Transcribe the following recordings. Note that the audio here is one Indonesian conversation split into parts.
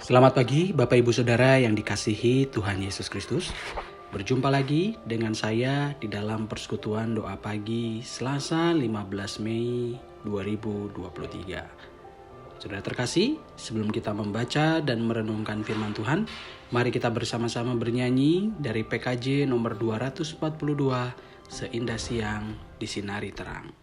Selamat pagi Bapak Ibu Saudara yang dikasihi Tuhan Yesus Kristus. Berjumpa lagi dengan saya di dalam persekutuan doa pagi Selasa 15 Mei 2023. Saudara terkasih, sebelum kita membaca dan merenungkan firman Tuhan, mari kita bersama-sama bernyanyi dari PKJ nomor 242, Seindah Siang Disinari Terang.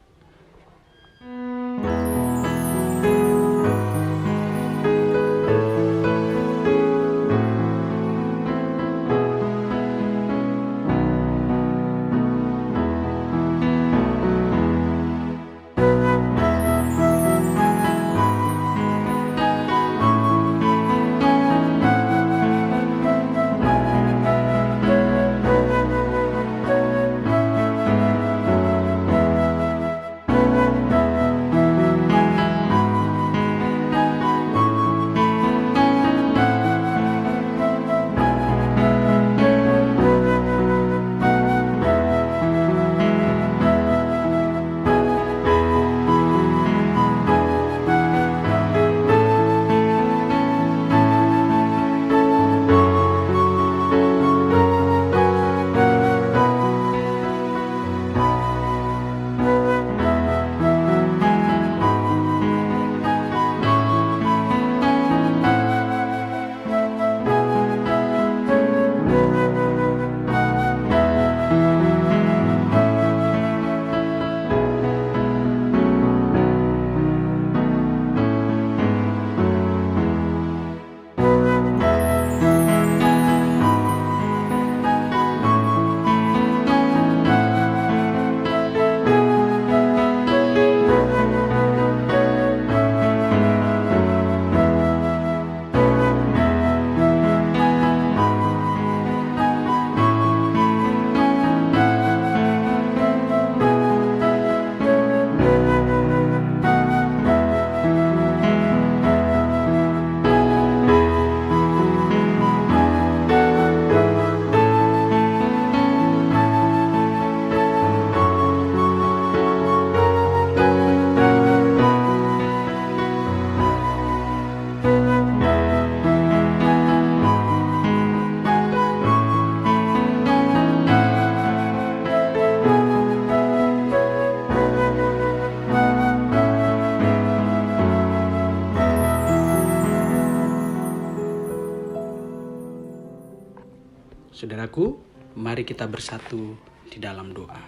Saudaraku, mari kita bersatu di dalam doa.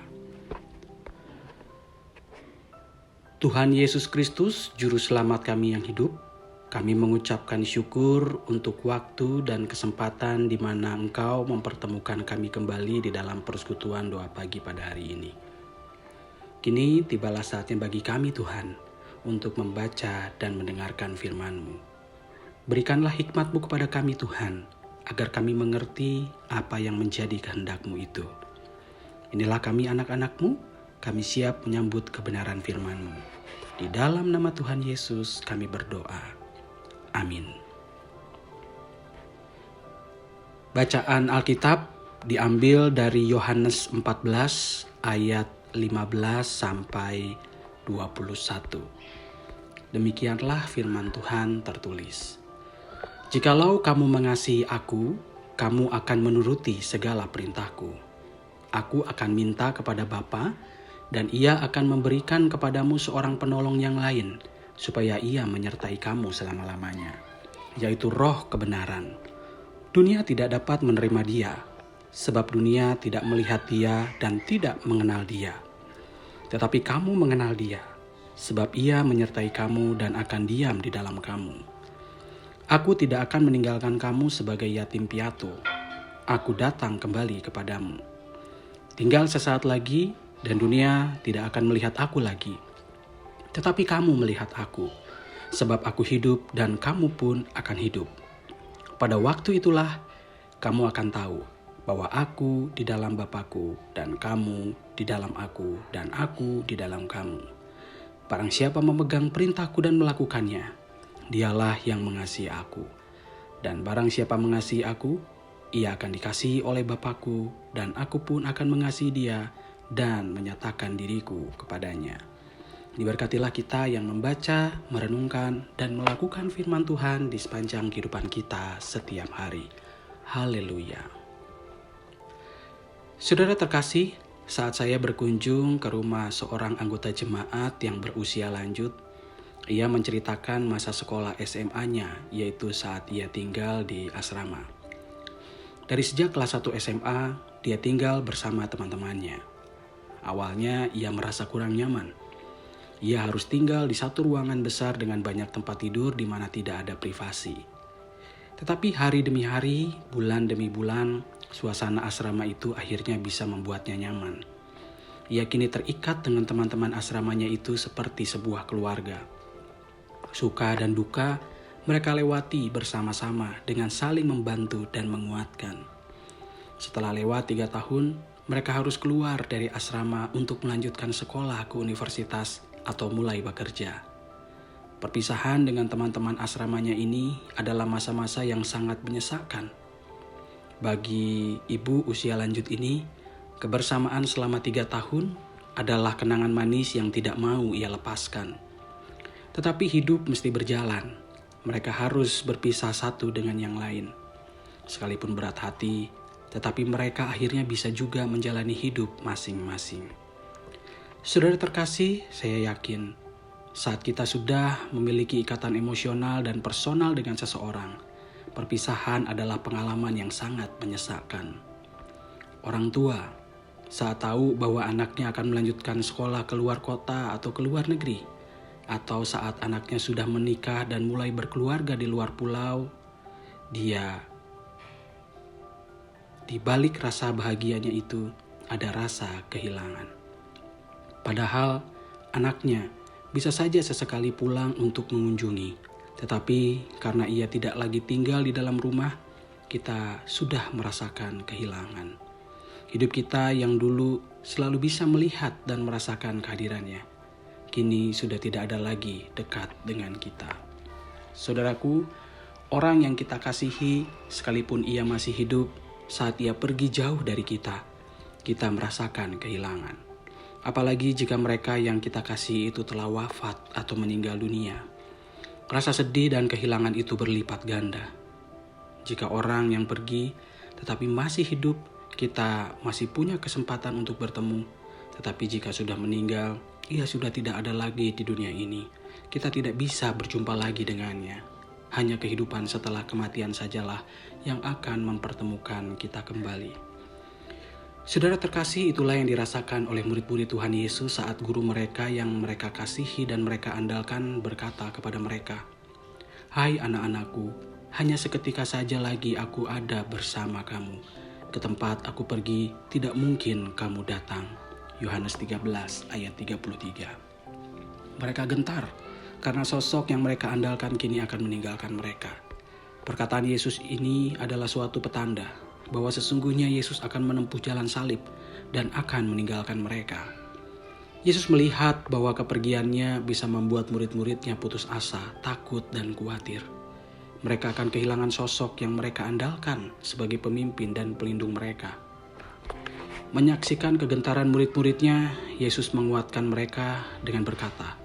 Tuhan Yesus Kristus, Juru Selamat kami yang hidup, kami mengucapkan syukur untuk waktu dan kesempatan di mana Engkau mempertemukan kami kembali di dalam persekutuan doa pagi pada hari ini. Kini tibalah saatnya bagi kami Tuhan untuk membaca dan mendengarkan firman-Mu. Berikanlah hikmat-Mu kepada kami Tuhan, agar kami mengerti apa yang menjadi kehendak-Mu itu. Inilah kami anak-anak-Mu, kami siap menyambut kebenaran firman-Mu. Di dalam nama Tuhan Yesus kami berdoa. Amin. Bacaan Alkitab diambil dari Yohanes 14 ayat 15 sampai 21. Demikianlah firman Tuhan tertulis. Jikalau kamu mengasihi aku, kamu akan menuruti segala perintahku. Aku akan minta kepada Bapa, dan Ia akan memberikan kepadamu seorang penolong yang lain, supaya Ia menyertai kamu selama-lamanya, yaitu Roh kebenaran. Dunia tidak dapat menerima Dia, sebab dunia tidak melihat Dia dan tidak mengenal Dia. Tetapi kamu mengenal Dia, sebab Ia menyertai kamu dan akan diam di dalam kamu. Aku tidak akan meninggalkan kamu sebagai yatim piatu. Aku datang kembali kepadamu. Tinggal sesaat lagi dan dunia tidak akan melihat aku lagi. Tetapi kamu melihat aku, sebab aku hidup dan kamu pun akan hidup. Pada waktu itulah kamu akan tahu bahwa aku di dalam Bapa-Ku dan kamu di dalam aku dan aku di dalam kamu. Barang siapa memegang perintahku dan melakukannya, Dialah yang mengasihi aku. Dan barang siapa mengasihi aku, ia akan dikasihi oleh Bapa-Ku, dan aku pun akan mengasihi dia dan menyatakan diriku kepadanya. Diberkatilah kita yang membaca, merenungkan, dan melakukan firman Tuhan di sepanjang kehidupan kita setiap hari. Haleluya. Saudara terkasih, saat saya berkunjung ke rumah seorang anggota jemaat yang berusia lanjut, ia menceritakan masa sekolah SMA-nya, yaitu saat ia tinggal di asrama. Dari sejak kelas 1 SMA, dia tinggal bersama teman-temannya. Awalnya ia merasa kurang nyaman. Ia harus tinggal di satu ruangan besar dengan banyak tempat tidur di mana tidak ada privasi. Tetapi hari demi hari, bulan demi bulan, suasana asrama itu akhirnya bisa membuatnya nyaman. Ia kini terikat dengan teman-teman asramanya itu seperti sebuah keluarga. Suka dan duka mereka lewati bersama-sama dengan saling membantu dan menguatkan. Setelah lewat 3 tahun, mereka harus keluar dari asrama untuk melanjutkan sekolah ke universitas atau mulai bekerja. Perpisahan dengan teman-teman asramanya ini adalah masa-masa yang sangat menyesakkan. Bagi ibu usia lanjut ini, kebersamaan selama 3 tahun adalah kenangan manis yang tidak mau ia lepaskan. Tetapi hidup mesti berjalan. Mereka harus berpisah satu dengan yang lain. Sekalipun berat hati, tetapi mereka akhirnya bisa juga menjalani hidup masing-masing. Saudara terkasih, saya yakin saat kita sudah memiliki ikatan emosional dan personal dengan seseorang, perpisahan adalah pengalaman yang sangat menyesakkan. Orang tua saat tahu bahwa anaknya akan melanjutkan sekolah ke luar kota atau ke luar negeri, atau saat anaknya sudah menikah dan mulai berkeluarga di luar pulau, dia di balik rasa bahagianya itu ada rasa kehilangan. Padahal anaknya bisa saja sesekali pulang untuk mengunjungi, tetapi karena ia tidak lagi tinggal di dalam rumah, kita sudah merasakan kehilangan. Hidup kita yang dulu selalu bisa melihat dan merasakan kehadirannya, kini sudah tidak ada lagi dekat dengan kita. Saudaraku, orang yang kita kasihi, sekalipun ia masih hidup, saat ia pergi jauh dari kita merasakan kehilangan. Apalagi jika mereka yang kita kasih itu telah wafat atau meninggal dunia. Rasa sedih dan kehilangan itu berlipat ganda. Jika orang yang pergi tetapi masih hidup, kita masih punya kesempatan untuk bertemu. Tetapi jika sudah meninggal, ia sudah tidak ada lagi di dunia ini. Kita tidak bisa berjumpa lagi dengannya. Hanya kehidupan setelah kematian sajalah yang akan mempertemukan kita kembali. Saudara terkasih, itulah yang dirasakan oleh murid-murid Tuhan Yesus saat guru mereka yang mereka kasihi dan mereka andalkan berkata kepada mereka, "Hai anak-anakku, hanya seketika saja lagi aku ada bersama kamu. Ke tempat aku pergi, tidak mungkin kamu datang." Yohanes 13 ayat 33. Mereka gentar karena sosok yang mereka andalkan kini akan meninggalkan mereka. Perkataan Yesus ini adalah suatu petanda bahwa sesungguhnya Yesus akan menempuh jalan salib dan akan meninggalkan mereka. Yesus melihat bahwa kepergiannya bisa membuat murid-muridnya putus asa, takut, dan khawatir. Mereka akan kehilangan sosok yang mereka andalkan sebagai pemimpin dan pelindung mereka. Menyaksikan kegentaran murid-muridnya, Yesus menguatkan mereka dengan berkata,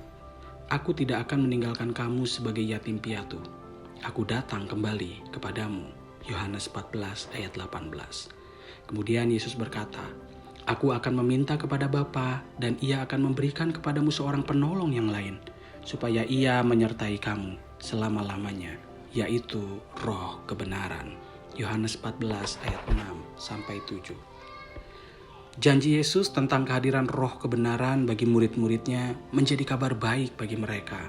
"Aku tidak akan meninggalkan kamu sebagai yatim piatu. Aku datang kembali kepadamu." Yohanes 14 ayat 18. Kemudian Yesus berkata, "Aku akan meminta kepada Bapa dan ia akan memberikan kepadamu seorang penolong yang lain, supaya ia menyertai kamu selama-lamanya, yaitu Roh kebenaran." Yohanes 14 ayat 6-7. Janji Yesus tentang kehadiran Roh kebenaran bagi murid-muridnya menjadi kabar baik bagi mereka.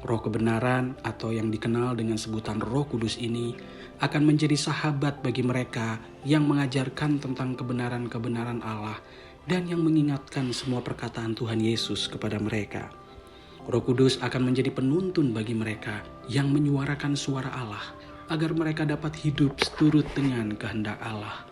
Roh kebenaran atau yang dikenal dengan sebutan Roh Kudus ini akan menjadi sahabat bagi mereka yang mengajarkan tentang kebenaran-kebenaran Allah dan yang mengingatkan semua perkataan Tuhan Yesus kepada mereka. Roh Kudus akan menjadi penuntun bagi mereka yang menyuarakan suara Allah agar mereka dapat hidup seturut dengan kehendak Allah.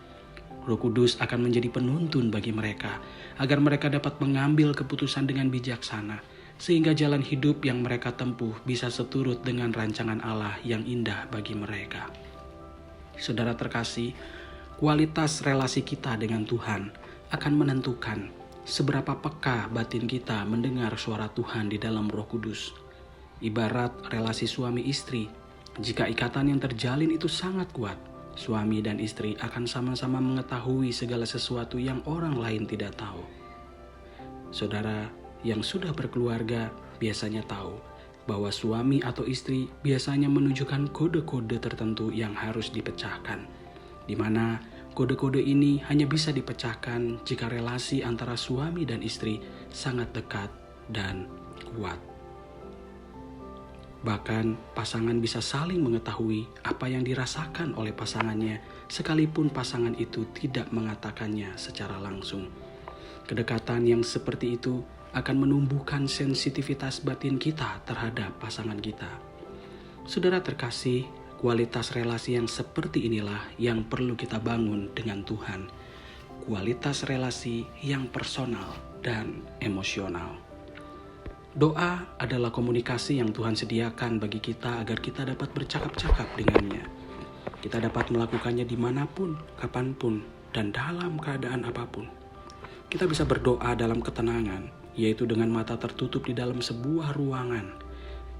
Roh Kudus akan menjadi penuntun bagi mereka agar mereka dapat mengambil keputusan dengan bijaksana, sehingga jalan hidup yang mereka tempuh bisa seturut dengan rancangan Allah yang indah bagi mereka. Saudara terkasih, kualitas relasi kita dengan Tuhan akan menentukan Seberapa peka batin kita mendengar suara Tuhan di dalam Roh Kudus. Ibarat relasi suami istri, jika ikatan yang terjalin itu sangat kuat, suami dan istri akan sama-sama mengetahui segala sesuatu yang orang lain tidak tahu. Saudara yang sudah berkeluarga biasanya tahu bahwa suami atau istri biasanya menunjukkan kode-kode tertentu yang harus dipecahkan, di mana kode-kode ini hanya bisa dipecahkan jika relasi antara suami dan istri sangat dekat dan kuat. Bahkan pasangan bisa saling mengetahui apa yang dirasakan oleh pasangannya, sekalipun pasangan itu tidak mengatakannya secara langsung. Kedekatan yang seperti itu akan menumbuhkan sensitivitas batin kita terhadap pasangan kita. Saudara terkasih, kualitas relasi yang seperti inilah yang perlu kita bangun dengan Tuhan. Kualitas relasi yang personal dan emosional. Doa adalah komunikasi yang Tuhan sediakan bagi kita agar kita dapat bercakap-cakap dengannya. Kita dapat melakukannya dimanapun, kapanpun, dan dalam keadaan apapun. Kita bisa berdoa dalam ketenangan, yaitu dengan mata tertutup di dalam sebuah ruangan,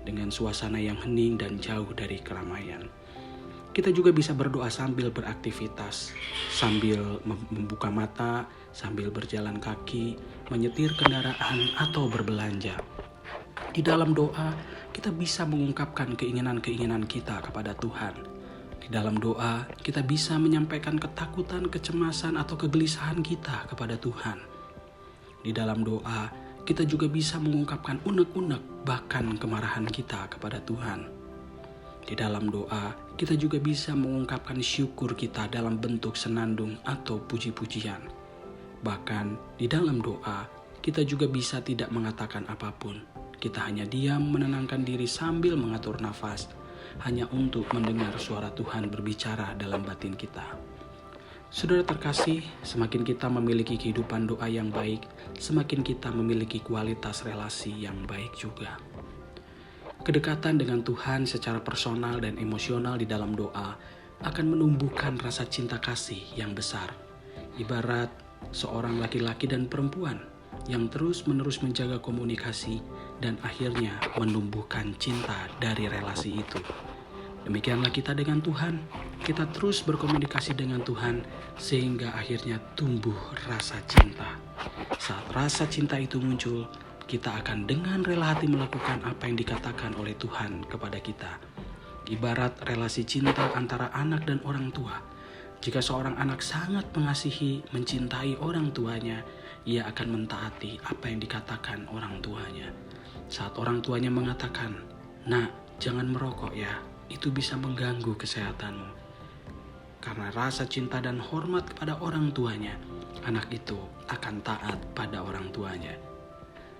dengan suasana yang hening dan jauh dari keramaian. Kita juga bisa berdoa sambil beraktivitas, sambil membuka mata, sambil berjalan kaki, menyetir kendaraan, atau berbelanja. Di dalam doa, kita bisa mengungkapkan keinginan-keinginan kita kepada Tuhan. Di dalam doa, kita bisa menyampaikan ketakutan, kecemasan, atau kegelisahan kita kepada Tuhan. Di dalam doa, kita juga bisa mengungkapkan unek-unek, bahkan kemarahan kita kepada Tuhan. Di dalam doa, kita juga bisa mengungkapkan syukur kita dalam bentuk senandung atau puji-pujian. Bahkan di dalam doa, kita juga bisa tidak mengatakan apapun. Kita hanya diam menenangkan diri sambil mengatur nafas, hanya untuk mendengar suara Tuhan berbicara dalam batin kita. Saudara terkasih, semakin kita memiliki kehidupan doa yang baik, semakin kita memiliki kualitas relasi yang baik juga. Kedekatan dengan Tuhan secara personal dan emosional di dalam doa akan menumbuhkan rasa cinta kasih yang besar. Ibarat seorang laki-laki dan perempuan yang terus-menerus menjaga komunikasi dan akhirnya menumbuhkan cinta dari relasi itu. Demikianlah kita dengan Tuhan. Kita terus berkomunikasi dengan Tuhan sehingga akhirnya tumbuh rasa cinta. Saat rasa cinta itu muncul, kita akan dengan rela hati melakukan apa yang dikatakan oleh Tuhan kepada kita. Ibarat relasi cinta antara anak dan orang tua. Jika seorang anak sangat mengasihi, mencintai orang tuanya, ia akan mentaati apa yang dikatakan orang tuanya. Saat orang tuanya mengatakan, "Nak, jangan merokok ya, itu bisa mengganggu kesehatanmu." Karena rasa cinta dan hormat kepada orang tuanya, anak itu akan taat pada orang tuanya.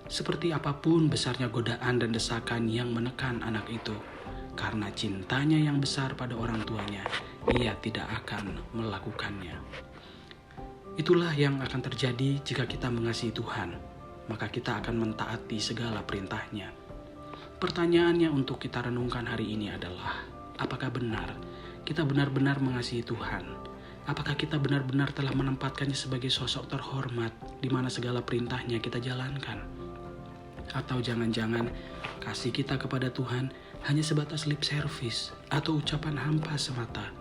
Seperti apapun besarnya godaan dan desakan yang menekan anak itu, karena cintanya yang besar pada orang tuanya, ia tidak akan melakukannya. Itulah yang akan terjadi jika kita mengasihi Tuhan, maka kita akan mentaati segala perintahnya. Pertanyaannya untuk kita renungkan hari ini adalah, apakah benar kita benar-benar mengasihi Tuhan? Apakah kita benar-benar telah menempatkannya sebagai sosok terhormat di mana segala perintahnya kita jalankan? Atau jangan-jangan kasih kita kepada Tuhan hanya sebatas lip service atau ucapan hampa semata?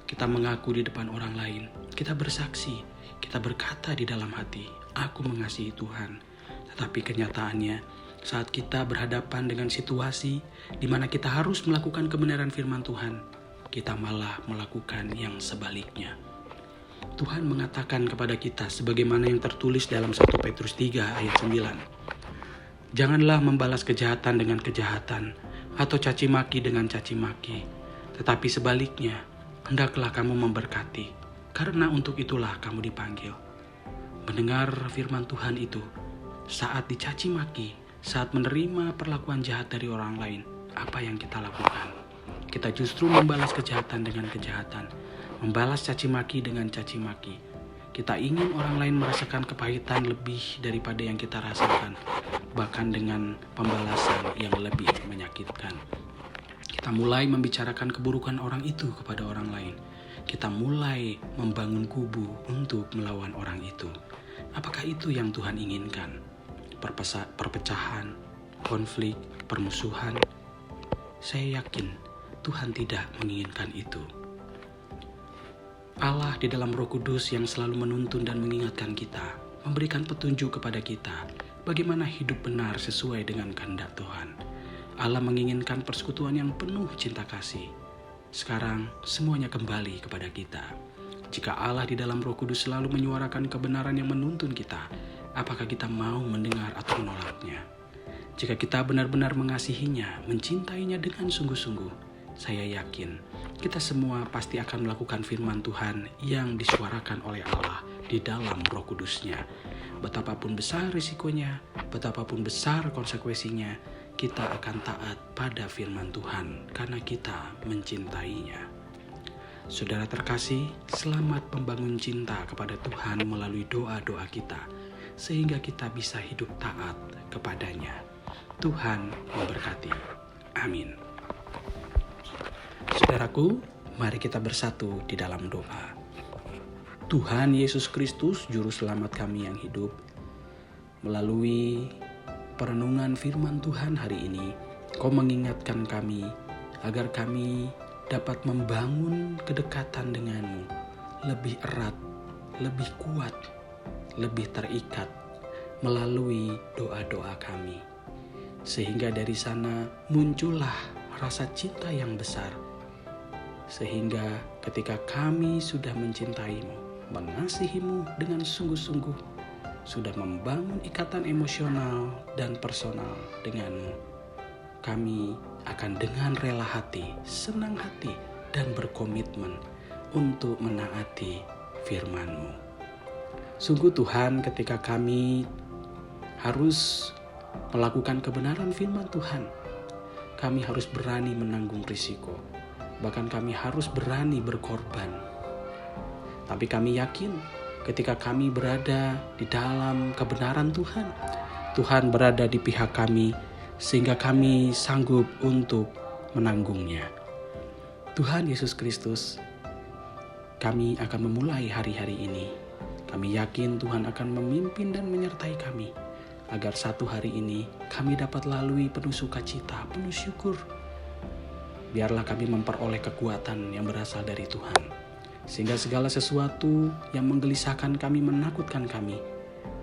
Kita mengaku di depan orang lain, kita bersaksi, kita berkata di dalam hati, "Aku mengasihi Tuhan." Tetapi kenyataannya, saat kita berhadapan dengan situasi di mana kita harus melakukan kebenaran firman Tuhan, kita malah melakukan yang sebaliknya. Tuhan mengatakan kepada kita sebagaimana yang tertulis dalam 1 Petrus 3 ayat 9. Janganlah membalas kejahatan dengan kejahatan atau caci maki dengan caci maki, tetapi sebaliknya, hendaklah kamu memberkati, karena untuk itulah kamu dipanggil. Mendengar firman Tuhan itu, saat dicaci maki, saat menerima perlakuan jahat dari orang lain, apa yang kita lakukan? Kita justru membalas kejahatan dengan kejahatan, membalas caci maki dengan caci maki. Kita ingin orang lain merasakan kepahitan lebih daripada yang kita rasakan, bahkan dengan pembalasan yang lebih menyakitkan. Kita mulai membicarakan keburukan orang itu kepada orang lain. Kita mulai membangun kubu untuk melawan orang itu. Apakah itu yang Tuhan inginkan? Perpecahan, konflik, permusuhan? Saya yakin Tuhan tidak menginginkan itu. Allah di dalam Roh Kudus yang selalu menuntun dan mengingatkan kita, memberikan petunjuk kepada kita bagaimana hidup benar sesuai dengan kehendak Tuhan. Allah menginginkan persekutuan yang penuh cinta kasih. Sekarang semuanya kembali kepada kita. Jika Allah di dalam Roh Kudus selalu menyuarakan kebenaran yang menuntun kita, apakah kita mau mendengar atau menolaknya? Jika kita benar-benar mengasihinya, mencintainya dengan sungguh-sungguh, saya yakin kita semua pasti akan melakukan firman Tuhan yang disuarakan oleh Allah di dalam Roh Kudusnya. Betapapun besar risikonya, betapapun besar konsekuensinya, kita akan taat pada firman Tuhan karena kita mencintainya. Saudara terkasih, selamat membangun cinta kepada Tuhan melalui doa-doa kita, sehingga kita bisa hidup taat kepadanya. Tuhan memberkati. Amin. Saudaraku, mari kita bersatu di dalam doa. Tuhan Yesus Kristus, Juru Selamat kami yang hidup, melalui perenungan firman Tuhan hari ini, Kau mengingatkan kami agar kami dapat membangun kedekatan denganmu lebih erat, lebih kuat, lebih terikat melalui doa-doa kami. Sehingga dari sana muncullah rasa cinta yang besar. Sehingga ketika kami sudah mencintaimu, mengasihimu dengan sungguh-sungguh, sudah membangun ikatan emosional dan personal denganmu, kami akan dengan rela hati, senang hati, dan berkomitmen untuk menaati firman-Mu. Sungguh Tuhan, ketika kami harus melakukan kebenaran firman Tuhan, kami harus berani menanggung risiko. Bahkan kami harus berani berkorban. Tapi kami yakin ketika kami berada di dalam kebenaran Tuhan, Tuhan berada di pihak kami sehingga kami sanggup untuk menanggungnya. Tuhan Yesus Kristus, kami akan memulai hari-hari ini. Kami yakin Tuhan akan memimpin dan menyertai kami, agar satu hari ini kami dapat lalui penuh sukacita, penuh syukur. Biarlah kami memperoleh kekuatan yang berasal dari Tuhan, sehingga segala sesuatu yang menggelisahkan kami, menakutkan kami,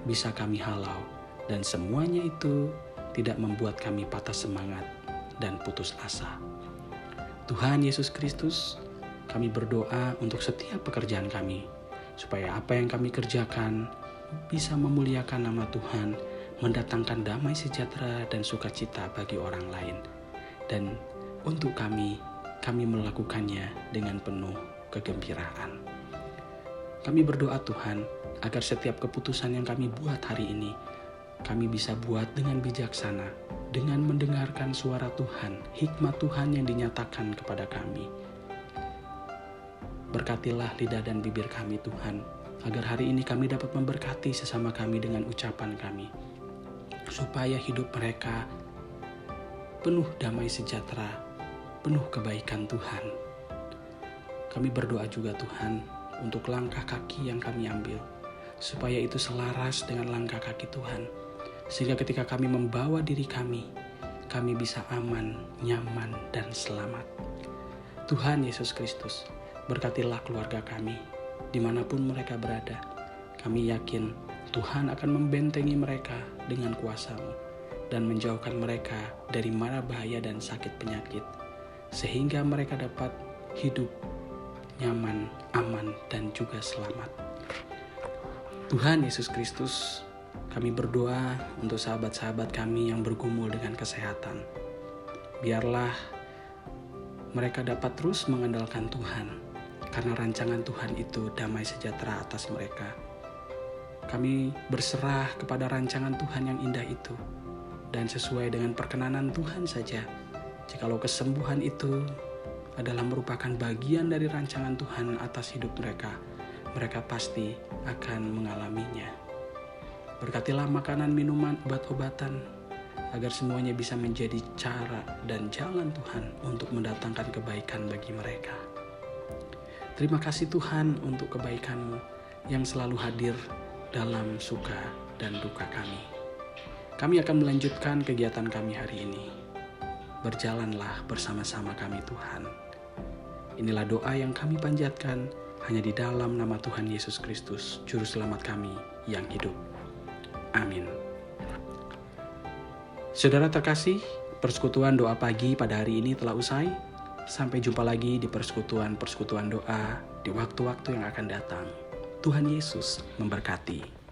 bisa kami halau, dan semuanya itu tidak membuat kami patah semangat dan putus asa. Tuhan Yesus Kristus, kami berdoa untuk setiap pekerjaan kami, supaya apa yang kami kerjakan bisa memuliakan nama Tuhan, mendatangkan damai sejahtera dan sukacita bagi orang lain. Dan untuk kami melakukannya dengan penuh kegembiraan. Kami berdoa Tuhan, agar setiap keputusan yang kami buat hari ini, kami bisa buat dengan bijaksana, dengan mendengarkan suara Tuhan, hikmat Tuhan yang dinyatakan kepada kami. Berkatilah lidah dan bibir kami Tuhan, agar hari ini kami dapat memberkati sesama kami dengan ucapan kami, supaya hidup mereka penuh damai sejahtera, penuh kebaikan Tuhan. Kami berdoa juga Tuhan untuk langkah kaki yang kami ambil, supaya itu selaras dengan langkah kaki Tuhan, sehingga ketika kami membawa diri kami bisa aman, nyaman, dan selamat. Tuhan Yesus Kristus, berkatilah keluarga kami, dimanapun mereka berada. Kami yakin Tuhan akan membentengi mereka dengan kuasa-Mu, dan menjauhkan mereka dari mara bahaya dan sakit penyakit, sehingga mereka dapat hidup nyaman, aman, dan juga selamat. Tuhan Yesus Kristus, kami berdoa untuk sahabat-sahabat kami yang bergumul dengan kesehatan. Biarlah mereka dapat terus mengandalkan Tuhan, karena rancangan Tuhan itu damai sejahtera atas mereka. Kami berserah kepada rancangan Tuhan yang indah itu, dan sesuai dengan perkenanan Tuhan saja, jikalau kesembuhan itu adalah merupakan bagian dari rancangan Tuhan atas hidup mereka, mereka pasti akan mengalaminya. Berkatilah makanan, minuman, obat-obatan, agar semuanya bisa menjadi cara dan jalan Tuhan untuk mendatangkan kebaikan bagi mereka. Terima kasih Tuhan untuk kebaikan-Mu yang selalu hadir dalam suka dan duka kami. Kami akan melanjutkan kegiatan kami hari ini. Berjalanlah bersama-sama kami Tuhan. Inilah doa yang kami panjatkan hanya di dalam nama Tuhan Yesus Kristus, Juru Selamat kami yang hidup. Amin. Saudara terkasih, persekutuan doa pagi pada hari ini telah usai. Sampai jumpa lagi di persekutuan doa di waktu-waktu yang akan datang. Tuhan Yesus memberkati.